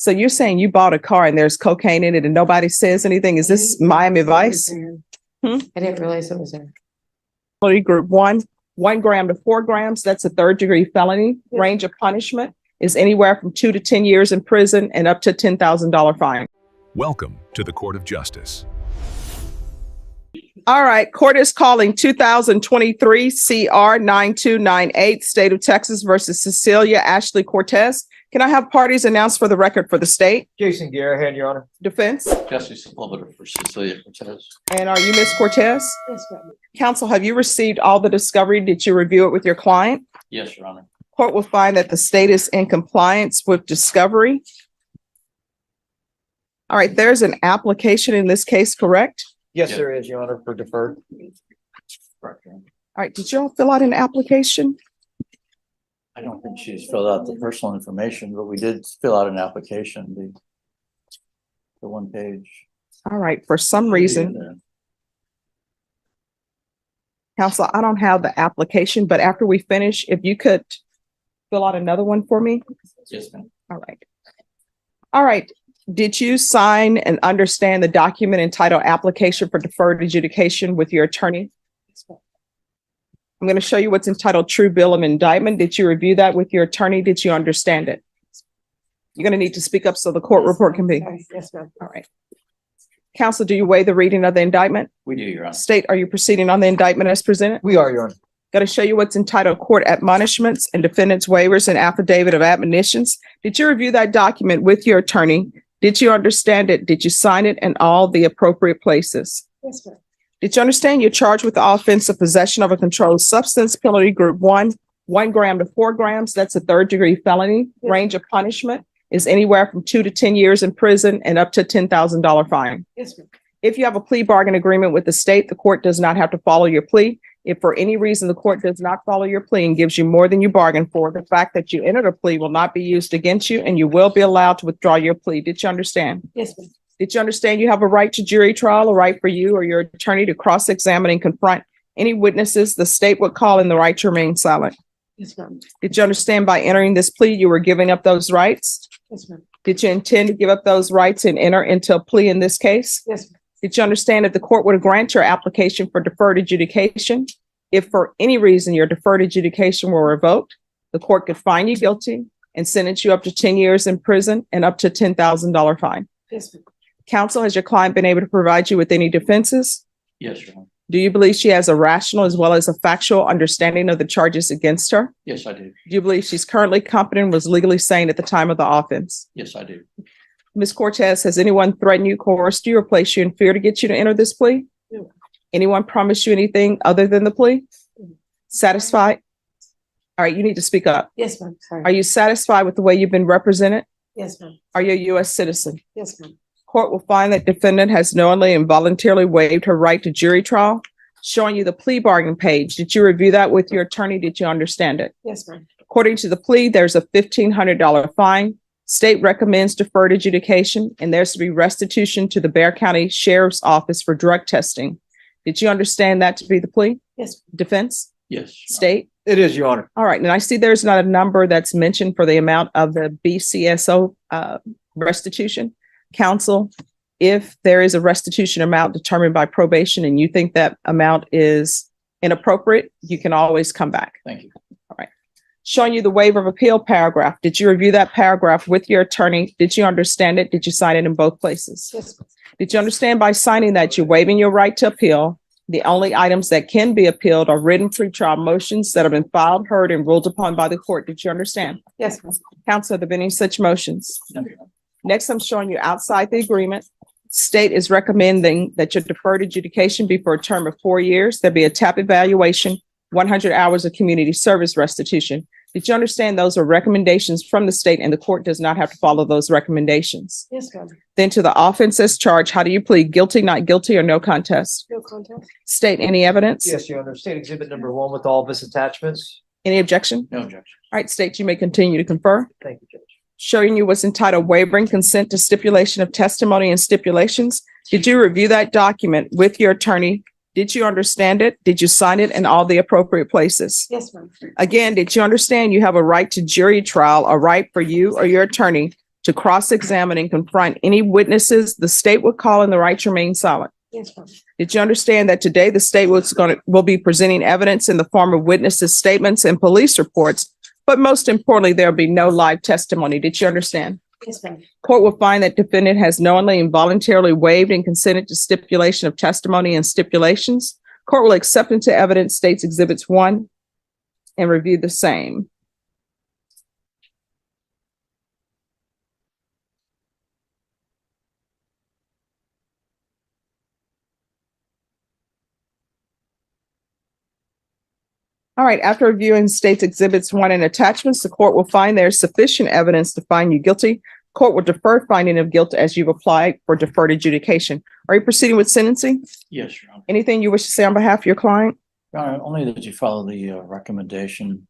So you're saying you bought a car and there's cocaine in it and nobody says anything? Is this Miami Vice? I didn't realize it was there. Felony group 1 gram to 4 grams. That's a third-degree felony. Range of punishment is anywhere from 2 to 10 years in prison and up to $10,000 fine. Welcome to the Court of Justice. All right, court is calling 2023 CR 9298, State of Texas versus Cecilia Ashley Cortez. Can I have parties announced for the record for the state? Jason Garahan, Your Honor. Defense? Justice Sepulveda for Cecilia Cortez. And are you Ms. Cortez? Yes, ma'am. Counsel, have you received all the discovery? Did you review it with your client? Yes, Your Honor. Court will find that the state is in compliance with discovery. All right, there's an application in this case, correct? Yes, Yeah. there is, Your Honor, for deferred. Correct, Your Honor. All right, did you all fill out an application? I don't think she's filled out the personal information, but we did fill out an application, the one page. All right, for some reason, counsel, I don't have the application, but after we finish, if you could fill out another one for me. Yes, ma'am. All right. All right. Did you sign and understand the document entitled Application for Deferred Adjudication with your attorney? I'm going to show you what's entitled True Bill of Indictment. Did you review that with your attorney? Did you understand it? You're going to need to speak up so the court report can be. Yes, ma'am. All right. Counsel, do you waive the reading of the indictment? We do, Your Honor. State, are you proceeding on the indictment as presented? We are, Your Honor. Going to show you what's entitled Court Admonishments and Defendant's Waivers and Affidavit of Admonitions. Did you review that document with your attorney? Did you understand it? Did you sign it in all the appropriate places? Yes, ma'am. Did you understand you're charged with the offense of possession of a controlled substance, penalty group 1 gram to 4 grams? That's a third-degree felony. Yes. Range of punishment is anywhere from 2 to 10 years in prison and up to $10,000 fine. Yes, ma'am. If you have a plea bargain agreement with the state, the court does not have to follow your plea. If for any reason the court does not follow your plea and gives you more than you bargained for, the fact that you entered a plea will not be used against you and you will be allowed to withdraw your plea. Did you understand? Yes, ma'am. Did you understand you have a right to jury trial, a right for you or your attorney to cross-examine and confront any witnesses the state would call and the right to remain silent? Yes, ma'am. Did you understand by entering this plea, you were giving up those rights? Yes, ma'am. Did you intend to give up those rights and enter into a plea in this case? Yes, ma'am. Did you understand that the court would grant your application for deferred adjudication? If for any reason your deferred adjudication were revoked, the court could find you guilty and sentence you up to 10 years in prison and up to $10,000 fine. Yes, ma'am. Counsel, has your client been able to provide you with any defenses? Yes, Your Honor. Do you believe she has a rational as well as a factual understanding of the charges against her? Yes, I do. Do you believe she's currently competent and was legally sane at the time of the offense? Yes, I do. Ms. Cortez, has anyone threatened you, coerced you, or placed you in fear to get you to enter this plea? No. Anyone promised you anything other than the plea? Satisfied? All right, you need to speak up. Yes, ma'am. Sorry. Are you satisfied with the way you've been represented? Yes, ma'am. Are you a U.S. citizen? Yes, ma'am. Court will find that defendant has knowingly and voluntarily waived her right to jury trial. Showing you the plea bargain page. Did you review that with your attorney? Did you understand it? Yes, ma'am. According to the plea, there's a $1,500 fine. State recommends deferred adjudication, and there's to be restitution to the Bexar County Sheriff's Office for drug testing. Did you understand that to be the plea? Yes. Defense? Yes. Your Honor. State? It is, Your Honor. All right, and I see there's not a number that's mentioned for the amount of the BCSO restitution. Counsel, if there is a restitution amount determined by probation and you think that amount is inappropriate, you can always come back. Thank you. Showing you the waiver of appeal paragraph. Did you review that paragraph with your attorney? Did you understand it? Did you sign it in both places? Yes. Did you understand by signing that you're waiving your right to appeal? The only items that can be appealed are written pretrial motions that have been filed, heard, and ruled upon by the court. Did you understand? Yes, ma'am. Counsel, have there been any such motions? No, Your Honor. Next, I'm showing you outside the agreement. State is recommending that your deferred adjudication be for a term of 4 years. There be a TAP evaluation, 100 hours of community service restitution. Did you understand those are recommendations from the state and the court does not have to follow those recommendations? Yes, ma'am. Then to the offenses charged, how do you plead? Guilty, not guilty, or no contest? No contest. State, any evidence? Yes, Your Honor. State Exhibit number 1 with all of its attachments. Any objection? No objection. All right, state, you may continue to confer. Thank you, Judge. Showing you what's entitled Wavering Consent to Stipulation of Testimony and Stipulations. Did you review that document with your attorney? Did you understand it? Did you sign it in all the appropriate places? Yes, ma'am. Again, did you understand you have a right to jury trial, a right for you or your attorney to cross-examine and confront any witnesses the state would call in the right to remain silent. Yes, ma'am. Did you understand that today the state will be presenting evidence in the form of witnesses' statements and police reports, but most importantly, there'll be no live testimony? Did you understand? Yes, ma'am. Court will find that defendant has knowingly and voluntarily waived and consented to stipulation of testimony and stipulations. Court will accept into evidence states exhibits 1 and review the same. All right, after reviewing states exhibits 1 and attachments, the court will find there is sufficient evidence to find you guilty. Court will defer finding of guilt as you've applied for deferred adjudication. Are you proceeding with sentencing? Yes, Your Honor. Anything you wish to say on behalf of your client? Your Honor, only that you follow the recommendation.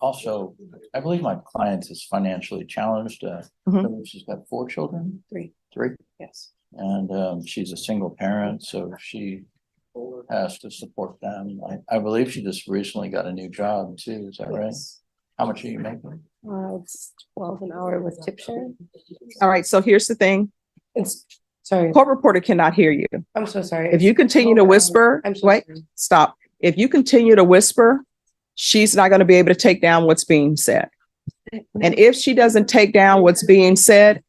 Also, I believe my client is financially challenged. Mhm. I believe she's got 4 children. Three. Three. Yes. And she's a single parent, so she has to support them. I believe she just recently got a new job too. Is that right? Yes. How much are you making? It's 12 an hour with tip share. All right, so here's the thing. It's, sorry, Court reporter cannot hear you. I'm so sorry. If you continue to whisper, I'm so wait, sorry. stop. If you continue to whisper, she's not going to be able to take down what's being said. And if she doesn't take down what's being said,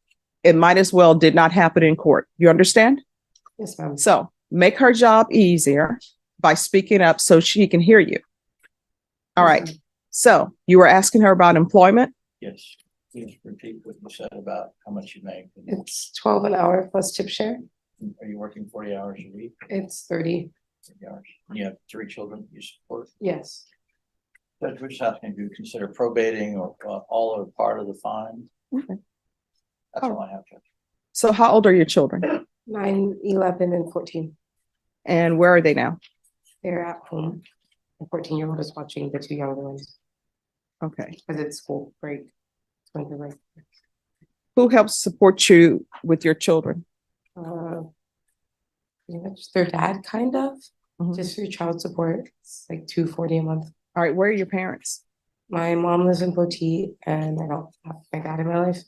it might as well did not happen in court. You understand? Yes, ma'am. So make her job easier by speaking up so she can hear you. All right. So you were asking her about employment? Yes. Please repeat what you said about how much you make. It's 12 an hour plus tip share. Are you working 40 hours a week? It's 30. 30 hours. You have 3 children you support. Yes. Judge, we're just asking if you consider probating or all or part of the fine. Okay. That's all I have, Judge. So how old are your children? 9, 11, and 14. And where are they now? They're at home. The 14-year-old is watching the 2 younger ones Okay. because it's school break. It's winter break. Who helps support you with your children? Pretty much their dad, kind of. Mhm. Just through child support. It's like $240 a month. All right. Where are your parents? My mom lives in Plea, and I don't have my dad in my life.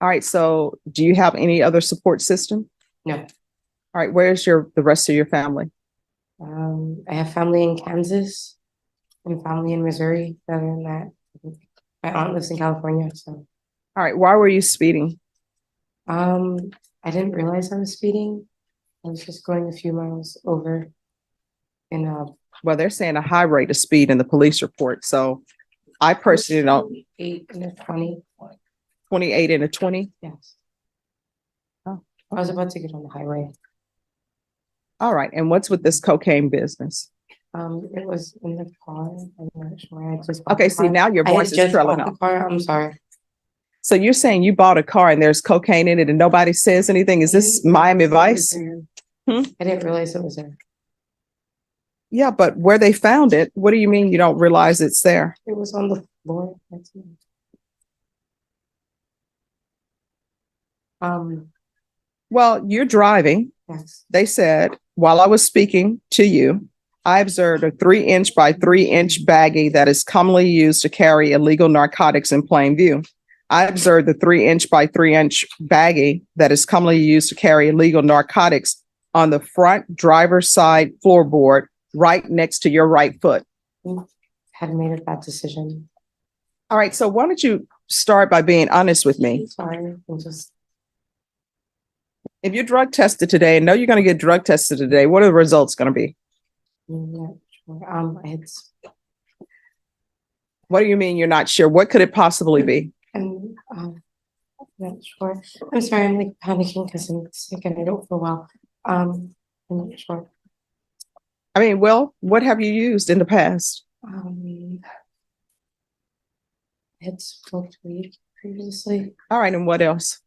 All right. So do you have any other support system? No. All right. Where's the rest of your family? I have family in Kansas and family in Missouri. Other than that, my aunt lives in California. So, All right. Why were you speeding? I didn't realize I was speeding. I was just going a few miles over. In Well, they're saying a high rate of speed in the police report. So I personally don't, 8 and a 20. 28 and a 20. Yes. Oh. I was about to get on the highway. All right. And what's with this cocaine business? It was in the car. I'm not sure. I just bought Okay. the See, car. now your I had voice is just trailing bought the off. car. I'm sorry. So you're saying you bought a car and there's cocaine in it and nobody says anything? Is this Miami Vice? Hmm? I didn't realize it was there. Yeah, but where they found it, what do you mean you don't realize it's there? It was on the floor. That's it. Well, you're driving. Yes. They said, while I was speaking to you, I observed a 3-inch by 3-inch baggie that is commonly used to carry illegal narcotics in plain view. I observed the 3-inch by 3-inch baggie that is commonly used to carry illegal narcotics on the front driver's side floorboard right next to your right foot. Had made a bad decision. All right, so why don't you start by being honest with me? I'm sorry. I'm just If you're drug tested today and know you're going to get drug tested today, what are the results going to be? not sure. What do you mean you're not sure? What could it possibly be? I'm not sure. I'm sorry. I'm like panicking because I'm sick and I don't feel well. I'm not sure. I mean, well, what have you used in the past? I had smoked weed previously. All right, and what else?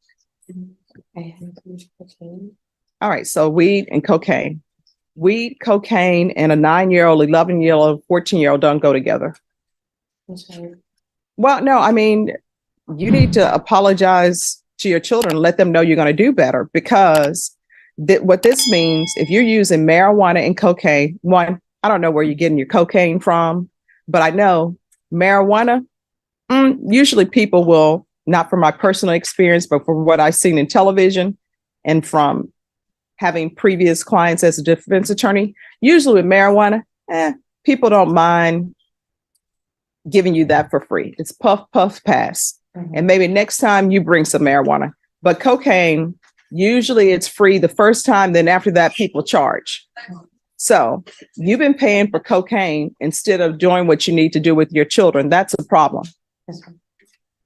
I had used cocaine. All right, so weed and cocaine. Weed, cocaine, and a 9-year-old, 11-year-old, 14-year-old don't go together. I'm sorry. Well, no, I mean, you need to apologize to your children, let them know you're going to do better, because what this means, if you're using marijuana and cocaine, one, I don't know where you're getting your cocaine from, but I know marijuana, usually people will not from my personal experience, but from what I've seen in television and from having previous clients as a defense attorney, usually with marijuana, people don't mind giving you that for free. It's puff, puff, pass. And maybe next time you bring some marijuana. But cocaine, usually it's free the first time, then after that, people charge. So you've been paying for cocaine instead of doing what you need to do with your children. That's a problem. Yes, ma'am.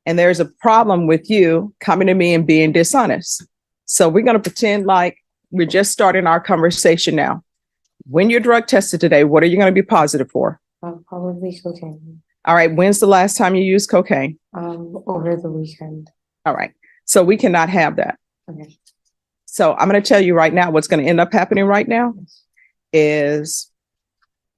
And there's a problem with you coming to me and being dishonest. So we're going to pretend like we're just starting our conversation now. When you're drug tested today, what are you going to be positive for? Probably cocaine. All right. When's the last time you used cocaine? Over the weekend. All right. So we cannot have that. Okay. So I'm going to tell you right now, what's going to end up happening right now Yes. is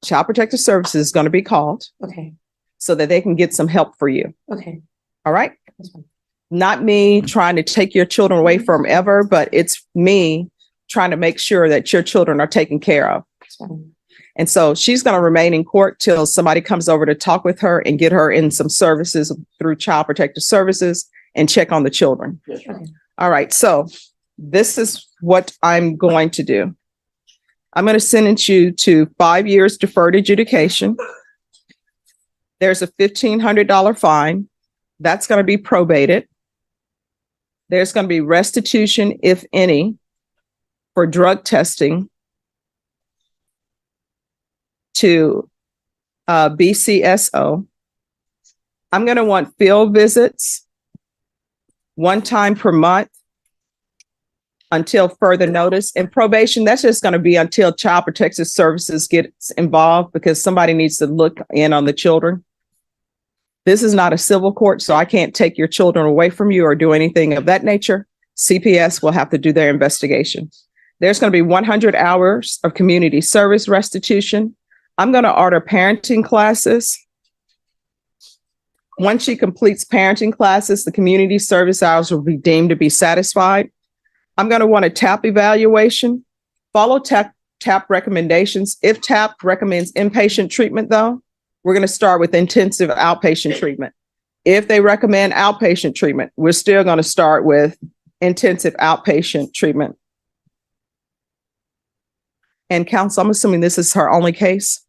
Child Protective Services is going to be called Okay. so that they can get some help for you. Okay. All right. That's fine. Not me trying to take your children away from ever, but it's me trying to make sure that your children are taken care of. That's fine. And so she's going to remain in court till somebody comes over to talk with her and get her in some services through Child Protective Services and check on the children. Yes, ma'am. Okay. All right. So this is what I'm going to do. I'm going to sentence you to 5 years deferred adjudication. There's a $1,500 fine. That's going to be probated. There's going to be restitution, if any, for drug testing to BCSO. I'm going to want field visits one time per month until further notice. And probation, that's just going to be until Child Protective Services gets involved because somebody needs to look in on the children. This is not a civil court, so I can't take your children away from you or do anything of that nature. CPS will have to do their investigation. There's going to be 100 hours of community service restitution. I'm going to order parenting classes. Once she completes parenting classes, the community service hours will be deemed to be satisfied. I'm going to want a TAP evaluation. Follow TAP recommendations. If TAP recommends inpatient treatment, though, we're going to start with intensive outpatient treatment. If they recommend outpatient treatment, we're still going to start with intensive outpatient treatment. And counsel, I'm assuming this is her only case.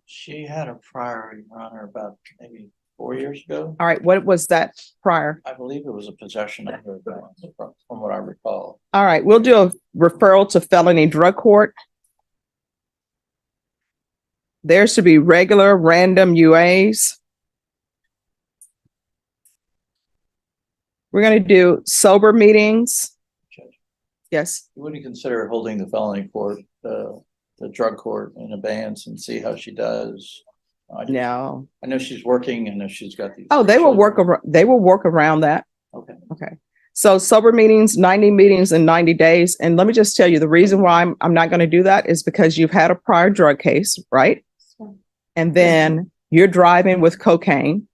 She had a prior, Your Honor, about maybe 4 years ago. All right. What was that prior? I believe it was a possession of her gun, from what I recall. All right. We'll do a referral to felony drug court. There's to be regular random UAs. We're going to do sober meetings. Yes. You wouldn't consider holding the felony court, the drug court in abeyance and see how she does? No. I know she's working. I know she's got these. Oh, they will work around that. Okay. Okay. So sober meetings, 90 meetings in 90 days. And let me just tell you, the reason why I'm not going to do that is because you've had a prior drug case, right? And then you're driving with cocaine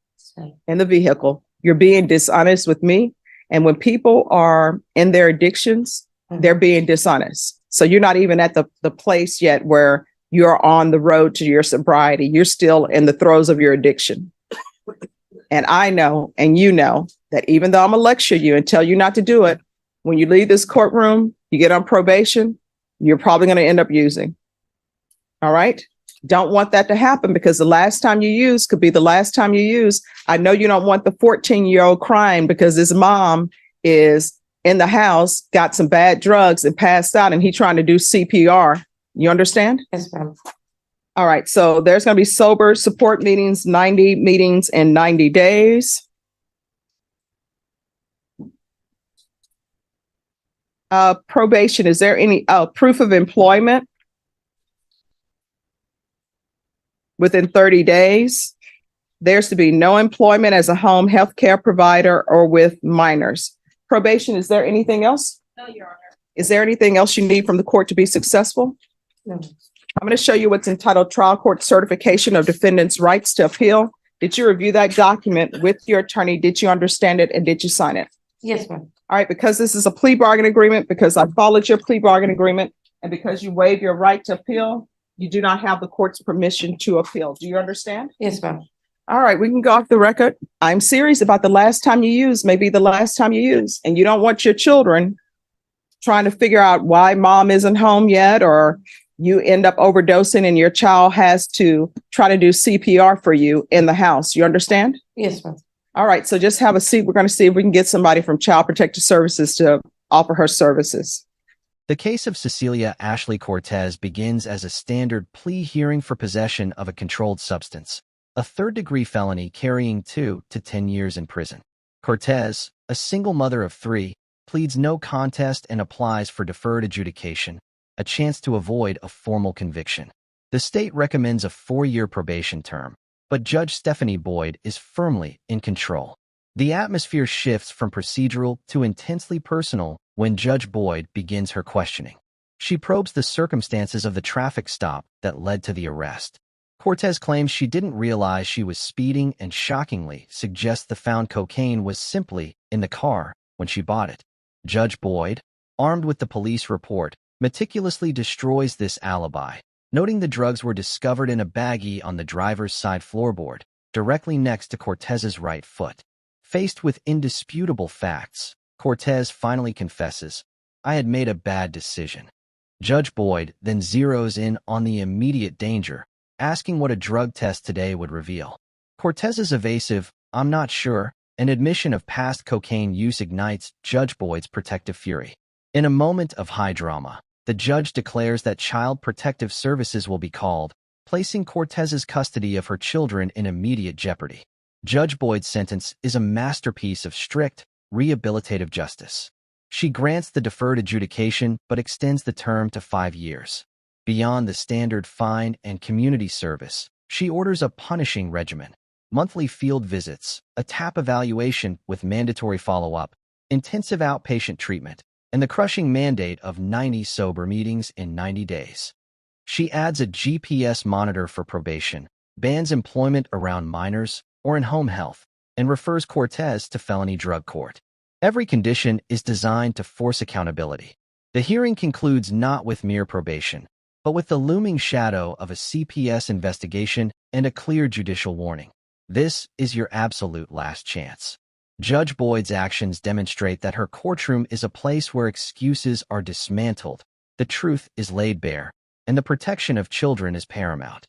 in the vehicle. You're being dishonest with me. And when people are in their addictions, they're being dishonest. So you're not even at the place yet where you're on the road to your sobriety. You're still in the throes of your addiction. And I know, and you know, that even though I'm gonna lecture you and tell you not to do it, when you leave this courtroom, you get on probation, you're probably going to end up using. All right. Don't want that to happen because the last time you use could be the last time you use. I know you don't want the 14-year-old crying because his mom is in the house, got some bad drugs and passed out and he's trying to do CPR. You understand? Yes, ma'am. All right. So there's going to be sober support meetings, 90 meetings in 90 days. Probation. Is there any proof of employment within 30 days? There's to be no employment as a home health care provider or with minors. Probation. Is there anything else? No, Your Honor. Is there anything else you need from the court to be successful? No. I'm going to show you what's entitled Trial Court Certification of Defendant's Rights to Appeal. Did you review that document with your attorney? Did you understand it and did you sign it? Yes, ma'am. All right, because this is a plea bargain agreement, because I followed your plea bargain agreement, and because you waive your right to appeal, you do not have the court's permission to appeal. Do you understand? Yes, ma'am. All right, we can go off the record. I'm serious about the last time you use, maybe the last time you use, and you don't want your children trying to figure out why mom isn't home yet, or you end up overdosing and your child has to try to do CPR for you in the house. You understand? Yes, ma'am. All right, so just have a seat. We're going to see if we can get somebody from Child Protective Services to offer her services. The case of Cecilia Ashley Cortez begins as a standard plea hearing for possession of a controlled substance, a third-degree felony carrying 2 to 10 years in prison. Cortez, a single mother of 3, pleads no contest and applies for deferred adjudication, a chance to avoid a formal conviction. The state recommends a 4-year probation term, but Judge Stephanie Boyd is firmly in control. The atmosphere shifts from procedural to intensely personal when Judge Boyd begins her questioning. She probes the circumstances of the traffic stop that led to the arrest. Cortez claims she didn't realize she was speeding and shockingly suggests the found cocaine was simply in the car when she bought it. Judge Boyd, armed with the police report, meticulously destroys this alibi, noting the drugs were discovered in a baggie on the driver's side floorboard, directly next to Cortez's right foot. Faced with indisputable facts, Cortez finally confesses, "I had made a bad decision." Judge Boyd then zeroes in on the immediate danger, asking what a drug test today would reveal. Cortez's evasive, "I'm not sure," an admission of past cocaine use ignites Judge Boyd's protective fury. In a moment of high drama, the judge declares that Child Protective Services will be called, placing Cortez's custody of her children in immediate jeopardy. Judge Boyd's sentence is a masterpiece of strict, rehabilitative justice. She grants the deferred adjudication but extends the term to 5 years. Beyond the standard fine and community service, she orders a punishing regimen: monthly field visits, a TAP evaluation with mandatory follow-up, intensive outpatient treatment, and the crushing mandate of 90 sober meetings in 90 days. She adds a GPS monitor for probation, bans employment around minors or in home health, and refers Cortez to felony drug court. Every condition is designed to force accountability. The hearing concludes not with mere probation, but with the looming shadow of a CPS investigation and a clear judicial warning. This is your absolute last chance. Judge Boyd's actions demonstrate that her courtroom is a place where excuses are dismantled, the truth is laid bare, and the protection of children is paramount.